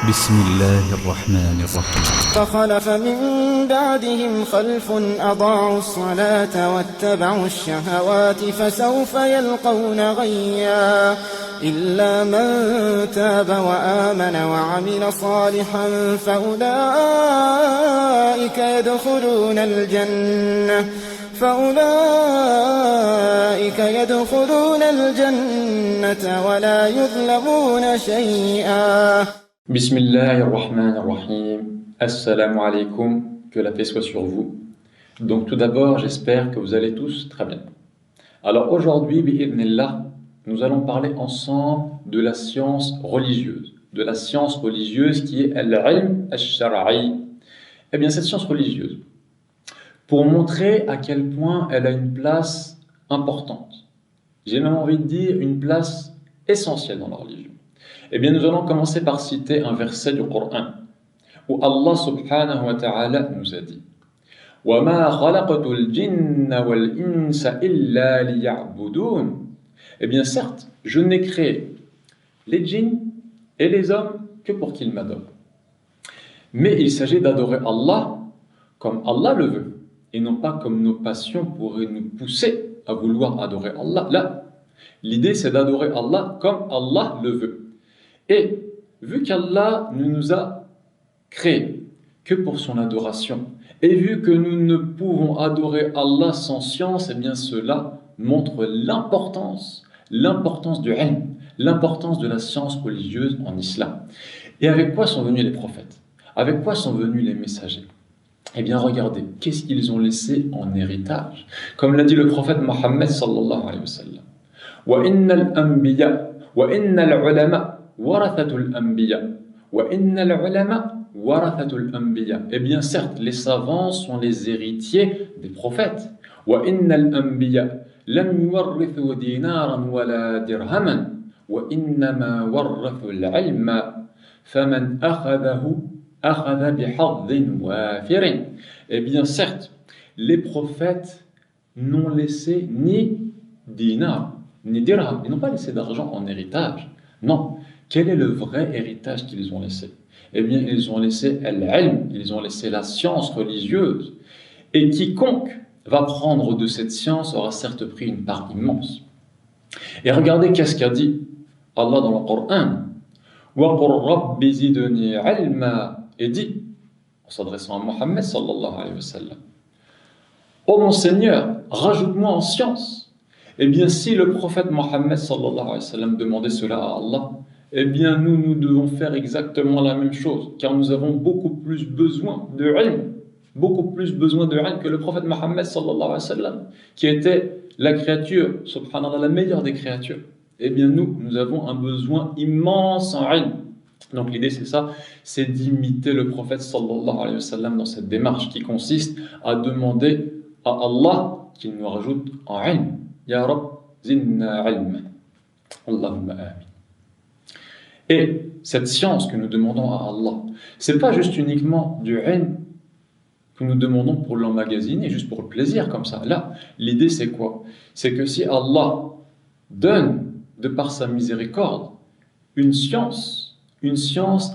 بسم الله الرحمن الرحيم فخلف من بعدهم خلف أضاعوا الصلاة واتبعوا الشهوات فسوف يلقون غيا إلا من تاب وآمن وعمل صالحا فأولئك يدخلون الجنة ولا يظلمون شيئا. Bismillahirrahmanirrahim. Assalamu alaikum. Que la paix soit sur vous. Donc tout d'abord, j'espère que vous allez tous très bien. Alors aujourd'hui, bi'idhnillah, nous allons parler ensemble de la science religieuse. De la science religieuse qui est al-ilm al-shar'i. Eh bien cette science religieuse, pour montrer à quel point elle a une place importante, j'ai même envie de dire une place essentielle dans la religion. Eh bien, nous allons commencer par citer un verset du Coran où Allah subhanahu wa ta'ala nous a dit وَمَا خَلَقْتُ الْجِنَّ وَالْإِنسَ إِلَّا لِيَعْبُدُونَ. Eh bien, certes, je n'ai créé les djinns et les hommes que pour qu'ils m'adorent. Mais il s'agit d'adorer Allah comme Allah le veut et non pas comme nos passions pourraient nous pousser à vouloir adorer Allah. Là, l'idée c'est d'adorer Allah comme Allah le veut. Et vu qu'Allah ne nous a créés que pour son adoration, et vu que nous ne pouvons adorer Allah sans science, eh bien cela montre l'importance du ilm, l'importance de la science religieuse en islam. Et avec quoi sont venus les prophètes? Avec quoi sont venus les messagers? Eh bien regardez, qu'est-ce qu'ils ont laissé en héritage? Comme l'a dit le prophète Mohammed sallallahu alayhi wa sallam. Wa innal anbiya wa innal ulama warathatul anbiya wa innal ulama warathatul anbiya. Eh bien certes, les savants sont les héritiers des prophètes. Wa innal anbiya lam yuwarrithu dinaran wala dirhaman wa innama warrathu al-ilma faman akhadahu akhadha bihadhin wafirin. Eh bien certes, les prophètes n'ont laissé ni dinar ni dirham, ils n'ont pas laissé d'argent en héritage. Non. Quel est le vrai héritage qu'ils ont laissé? Eh bien, ils ont laissé al-ilm, ils ont laissé la science religieuse. Et quiconque va prendre de cette science aura certes pris une part immense. Et regardez qu'est-ce qu'a dit Allah dans le Coran. وَقُلْ رَبِّ زِدْنِي عِلْمًا. Et dit, en s'adressant à Mohammed sallallahu alayhi wa sallam, ô mon Seigneur, rajoute-moi en science. Eh bien, si le prophète Mohammed sallallahu alayhi wa sallam demandait cela à Allah, eh bien nous devons faire exactement la même chose, car nous avons beaucoup plus besoin de ilm, que le prophète Mohammed sallallahu alayhi wa sallam, qui était la créature, subhanallah, la meilleure des créatures. Eh bien nous avons un besoin immense en ilm. Donc l'idée c'est ça, c'est d'imiter le prophète sallallahu alayhi wa sallam dans cette démarche qui consiste à demander à Allah qu'il nous rajoute en ilm. Ya Rabb, zinna ilma. Allahumma amin. Et cette science que nous demandons à Allah, c'est pas juste uniquement du ilm que nous demandons pour l'emmagasiner, juste pour le plaisir comme ça. Là, l'idée c'est quoi? C'est que si Allah donne, de par sa miséricorde, une science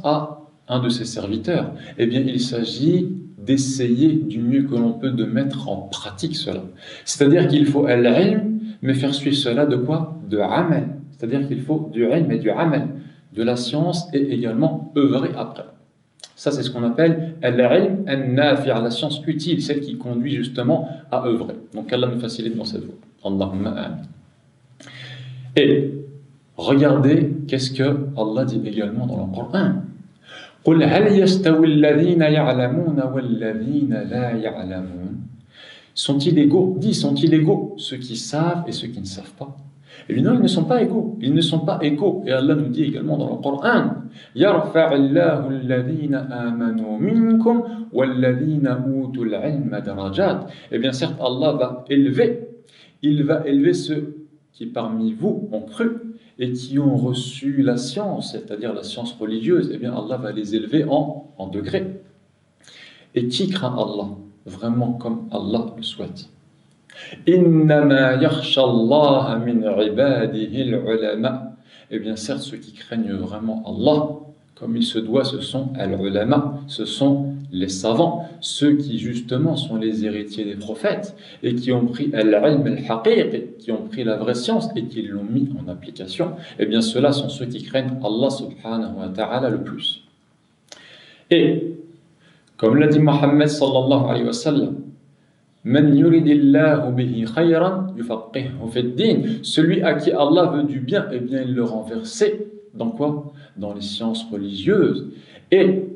à un de ses serviteurs, eh bien il s'agit d'essayer du mieux que l'on peut de mettre en pratique cela. C'est-à-dire qu'il faut al-ilm, mais faire suivre cela de quoi? De amal. C'est-à-dire qu'il faut du ilm et du amal, de la science et également œuvrer après. Ça c'est ce qu'on appelle al-ilm an-nafi', la science utile, celle qui conduit justement à œuvrer. Donc Allah nous facilite dans cette voie. Allahumma amin. Et regardez qu'est-ce que Allah dit également dans le Coran. قُلْ هَلْ يَسْتَوِي الَّذِينَ يَعْلَمُونَ وَالَّذِينَ لَا يَعْلَمُونَ. Sont-ils égaux? Dis, sont-ils égaux, ceux qui savent et ceux qui ne savent pas? Eh bien non, ils ne sont pas égaux. Ils ne sont pas égaux. Et Allah nous dit également dans le Coran يَرْفَعِ اللَّهُ الَّذِينَ آمَنُوا مِنْكُمْ وَالَّذِينَ أُوتُوا الْعِلْمَ دَرَجَاتٍ. Eh bien certes, Allah va élever ceux qui parmi vous ont cru et qui ont reçu la science, c'est-à-dire la science religieuse. Eh bien Allah va les élever en degrés. Et qui craint Allah vraiment comme Allah le souhaite? Innama yakhsha Allah min ibadihi al-ulama. Eh bien certes, ceux qui craignent vraiment Allah comme il se doit, ce sont al-ulama, ce sont les savants, ceux qui justement sont les héritiers des prophètes et qui ont pris al-ilm al-haqiq, qui ont pris la vraie science et qui l'ont mis en application. Eh bien, ceux-là sont ceux qui craignent Allah subhanahu wa ta'ala le plus. Et, comme l'a dit Mohammed sallallahu alayhi wa sallam, Man yuridillahu bihi khayran yufaqqihhu fid din. Celui à qui Allah veut du bien, eh bien, il le rend versé. Dans quoi? Dans les sciences religieuses. Et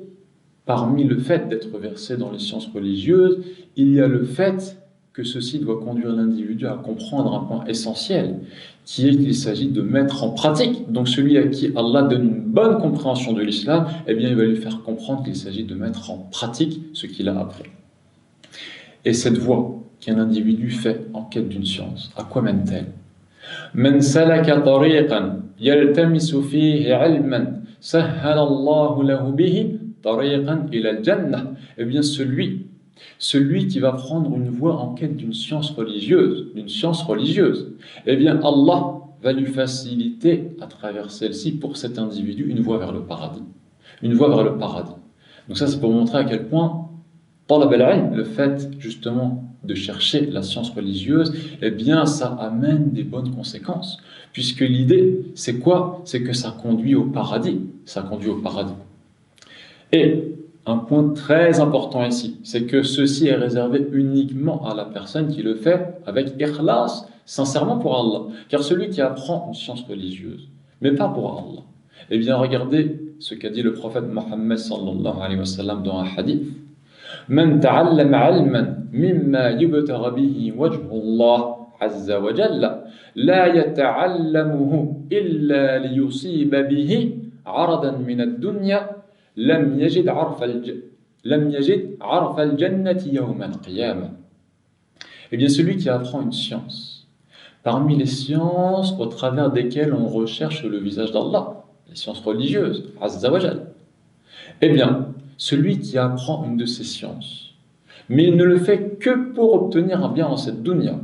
parmi le fait d'être versé dans les sciences religieuses, il y a le fait que ceci doit conduire l'individu à comprendre un point essentiel, qui est qu'il s'agit de mettre en pratique. Donc celui à qui Allah donne une bonne compréhension de l'islam, eh bien, il va lui faire comprendre qu'il s'agit de mettre en pratique ce qu'il a appris. Et cette voie qu'un individu fait en quête d'une science, à quoi mène-t-elle? Man salaka tariqan yaltamisu fihi ilman sahhala Allahu lahu bihi tariqan ila al-jannah. Eh bien celui qui va prendre une voie en quête d'une science religieuse, eh bien Allah va lui faciliter à travers celle-ci pour cet individu une voie vers le paradis. Une voie vers le paradis. Donc ça c'est pour montrer à quel point le fait justement de chercher la science religieuse, eh bien ça amène des bonnes conséquences. Puisque l'idée, c'est quoi? C'est que ça conduit au paradis. Ça conduit au paradis. Et un point très important ici, c'est que ceci est réservé uniquement à la personne qui le fait avec ikhlas, sincèrement pour Allah. Car celui qui apprend une science religieuse, mais pas pour Allah, eh bien regardez ce qu'a dit le prophète Mohammed sallallahu alayhi wa sallam dans un hadith. من تعلم علما مما يبتغى به وجه الله عز وجل لا يتعلمه إلا ليصيب به عرضا من الدنيا لم يجد عرف الجنة يوم القيامة. Eh bien, celui qui apprend une science, parmi les sciences au travers desquelles on recherche le visage d'Allah, les sciences religieuses, Azza wa Jal, eh bien, celui qui apprend une de ces sciences, mais il ne le fait que pour obtenir un bien dans cette dunya,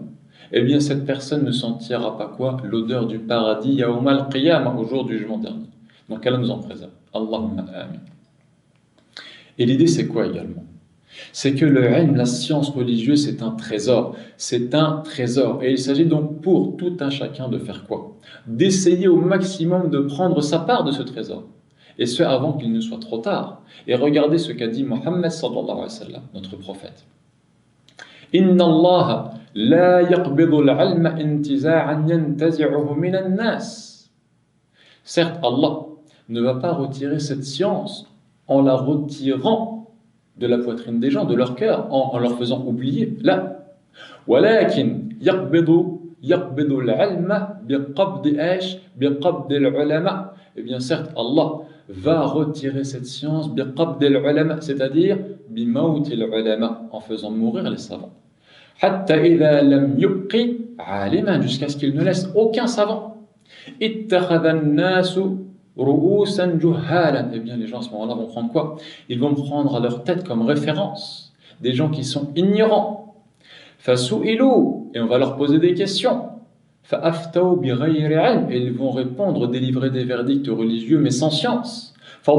eh bien cette personne ne sentira pas quoi? L'odeur du paradis yawm al-qiyamah, au jour du jugement dernier. Donc Allah nous en préserve. Allahumma amin. Et l'idée c'est quoi également? C'est que le ilm, la science religieuse, c'est un trésor. C'est un trésor. Et il s'agit donc pour tout un chacun de faire quoi? D'essayer au maximum de prendre sa part de ce trésor. Et ce avant qu'il ne soit trop tard. Et regardez ce qu'a dit Mohammed sallallahu alayhi wa sallam, notre prophète. Inna Allah la yaqbidu al-ilma intiza'an yantazi'uhu min an-nas. Certes, Allah ne va pas retirer cette science en la retirant de la poitrine des gens, de leur cœur, en leur faisant oublier. Là. Walakin yaqbidu al-ilma biqabdi al-ulama. Eh bien, certes, Allah va retirer cette science c'est-à-dire en faisant mourir les savants. Jusqu'à ce qu'il ne laisse aucun savant. Eh bien, les gens à ce moment-là vont prendre quoi? Ils vont prendre à leur tête comme référence des gens qui sont ignorants. Et on va leur poser des questions. Et ils vont répondre, délivrer des verdicts religieux mais sans science. Eh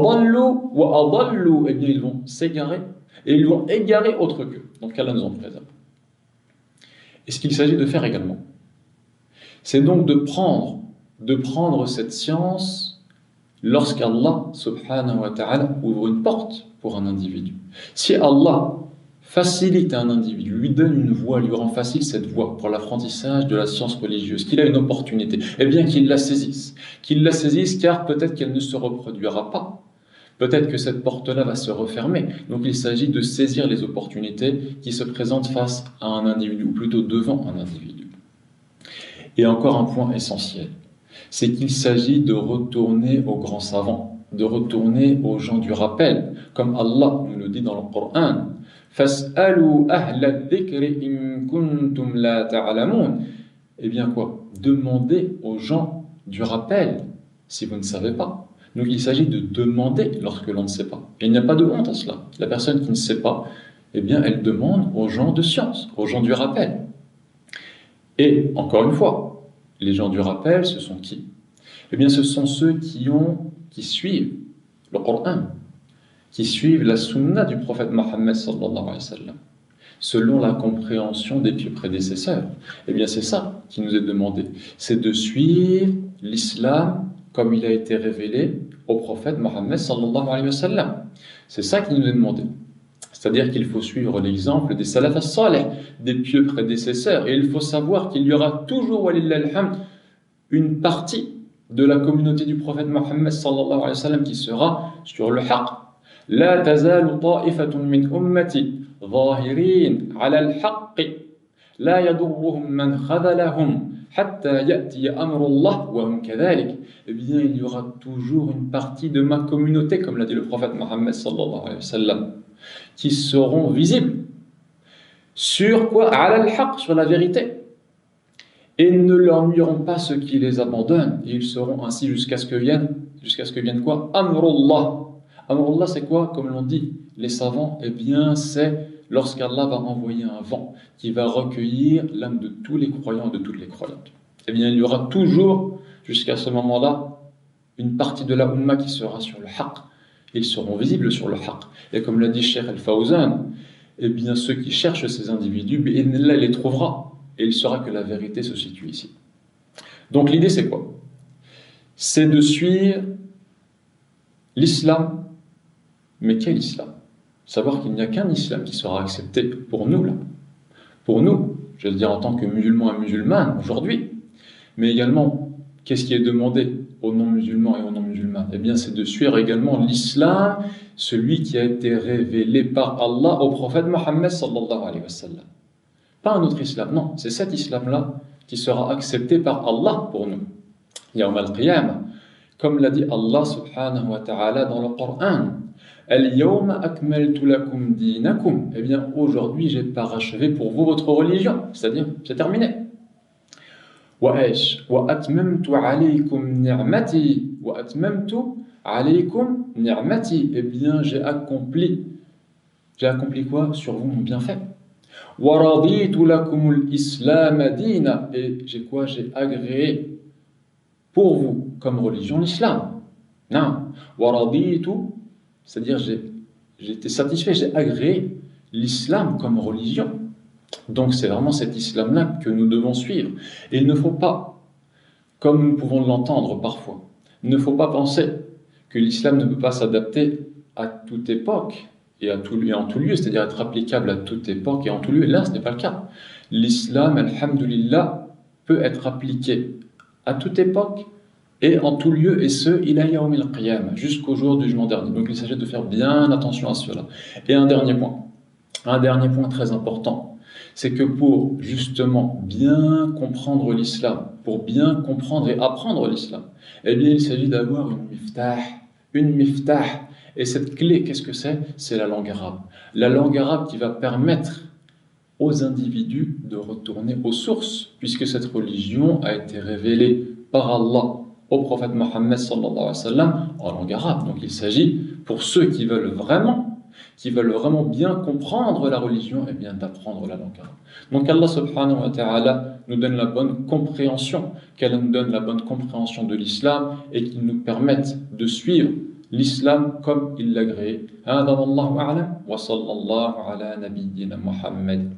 bien ils vont s'égarer et ils vont égarer autre qu'eux. Donc Allah nous en préserve. Et ce qu'il s'agit de faire également, c'est donc de prendre cette science lorsqu'Allah subhanahu wa ta'ala ouvre une porte pour un individu. Si Allah facilite à un individu, lui donne une voie, lui rend facile cette voie pour l'apprentissage de la science religieuse, qu'il a une opportunité, eh bien qu'il la saisisse car peut-être qu'elle ne se reproduira pas. Peut-être que cette porte-là va se refermer. Donc il s'agit de saisir les opportunités qui se présentent face à un individu, ou plutôt devant un individu. Et encore un point essentiel, c'est qu'il s'agit de retourner aux grands savants, de retourner aux gens du rappel, comme Allah nous le dit dans le Coran. Fas'alu ahla dhikri in kuntum la ta'lamun. Eh bien quoi? Demandez aux gens du rappel si vous ne savez pas. Donc il s'agit de demander lorsque l'on ne sait pas. Et il n'y a pas de honte à cela. La personne qui ne sait pas, eh bien elle demande aux gens de science, aux gens du rappel. Et encore une fois, les gens du rappel, ce sont qui? Eh bien ce sont ceux qui suivent le Coran, qui suivent la sunna du prophète Mohammed sallallahu alayhi wa sallam, selon la compréhension des pieux prédécesseurs. Eh bien, c'est ça qui nous est demandé, c'est de suivre l'islam comme il a été révélé au prophète Mohammed sallallahu alayhi wa sallam. C'est ça qui nous est demandé. C'est-à-dire qu'il faut suivre l'exemple des salaf as-salih, des pieux prédécesseurs, et il faut savoir qu'il y aura toujours, walillah alhamd, une partie de la communauté du prophète Mohammed sallallahu alayhi wa sallam qui sera sur le haqq. La tazalu ta'ifatun min ummati ظاهرين على الحق لا يضرهم من خذلهم حتى يأتي أمر الله وهم كذلك. Eh bien, il y aura toujours une partie de ma communauté, comme l'a dit le prophète Mohammed sallallahu alayhi wa sallam, qui seront visibles sur quoi? على الحق, sur la vérité. Et ne leur nuiront pas ceux qui les abandonnent, et ils seront ainsi jusqu'à ce que vienne quoi? Amrullah. Amrullah, c'est quoi? Comme l'ont dit les savants, eh bien, c'est lorsqu'Allah va envoyer un vent qui va recueillir l'âme de tous les croyants et de toutes les croyantes. Eh bien, il y aura toujours, jusqu'à ce moment-là, une partie de la Ummah qui sera sur le haqq. Ils seront visibles sur le haqq. Et comme l'a dit Cheikh Al-Fawzan, eh bien, ceux qui cherchent ces individus, bi'idhnillah, il les trouvera. Et il saura que la vérité se situe ici. Donc l'idée, c'est quoi? C'est de suivre l'islam. Mais quel islam? Savoir qu'il n'y a qu'un islam qui sera accepté pour nous, là. Pour nous, je vais le dire en tant que musulmans et musulmanes aujourd'hui, mais également, qu'est-ce qui est demandé aux non-musulmans et aux non-musulmanes? Eh bien, c'est de suivre également l'islam, celui qui a été révélé par Allah au prophète Mohammed sallallahu alayhi wa sallam. Pas un autre islam, non, c'est cet islam-là qui sera accepté par Allah pour nous. Yawm al-Qiyamah, comme l'a dit Allah subhanahu wa ta'ala dans le Coran, Al-yawma akmaltu lakum dinakum. Eh bien, aujourd'hui, j'ai parachevé pour vous votre religion, c'est-à-dire, c'est terminé. Wa atmamtu alaykum ni'mati. Wa atmamtu alaykum ni'mati. Eh bien, j'ai accompli quoi sur vous mon bienfait. Wa raditu lakum al-islam dina. Et j'ai quoi? J'ai agréé pour vous comme religion l'islam. Non. Wa raditu, c'est-à-dire j'ai été satisfait, j'ai agréé l'islam comme religion. Donc c'est vraiment cet islam-là que nous devons suivre. Et il ne faut pas, comme nous pouvons l'entendre parfois, il ne faut pas penser que l'islam ne peut pas s'adapter à toute époque et en tout lieu, c'est-à-dire être applicable à toute époque et en tout lieu. Là, ce n'est pas le cas. L'islam, alhamdulillah, peut être appliqué à toute époque et en tout lieu, et ce, ila yawm al-qiyamah, jusqu'au jour du jugement dernier. Donc il s'agit de faire bien attention à cela. Et un dernier point très important, c'est que pour justement bien comprendre l'islam, pour bien comprendre et apprendre l'islam, eh bien il s'agit d'avoir une miftah. Et cette clé, qu'est-ce que c'est? C'est la langue arabe. La langue arabe qui va permettre aux individus de retourner aux sources, puisque cette religion a été révélée par Allah au prophète Mohammed sallallahu alayhi wa sallam en langue arabe. Donc il s'agit, pour ceux qui veulent vraiment bien comprendre la religion, eh bien d'apprendre la langue arabe. Donc Allah subhanahu wa ta'ala nous donne la bonne compréhension, qu'elle nous donne la bonne compréhension de l'islam et qu'il nous permette de suivre l'islam comme il l'a créé. Hada wallahu a'lam wa sallallahu ala nabiyyina Muhammad.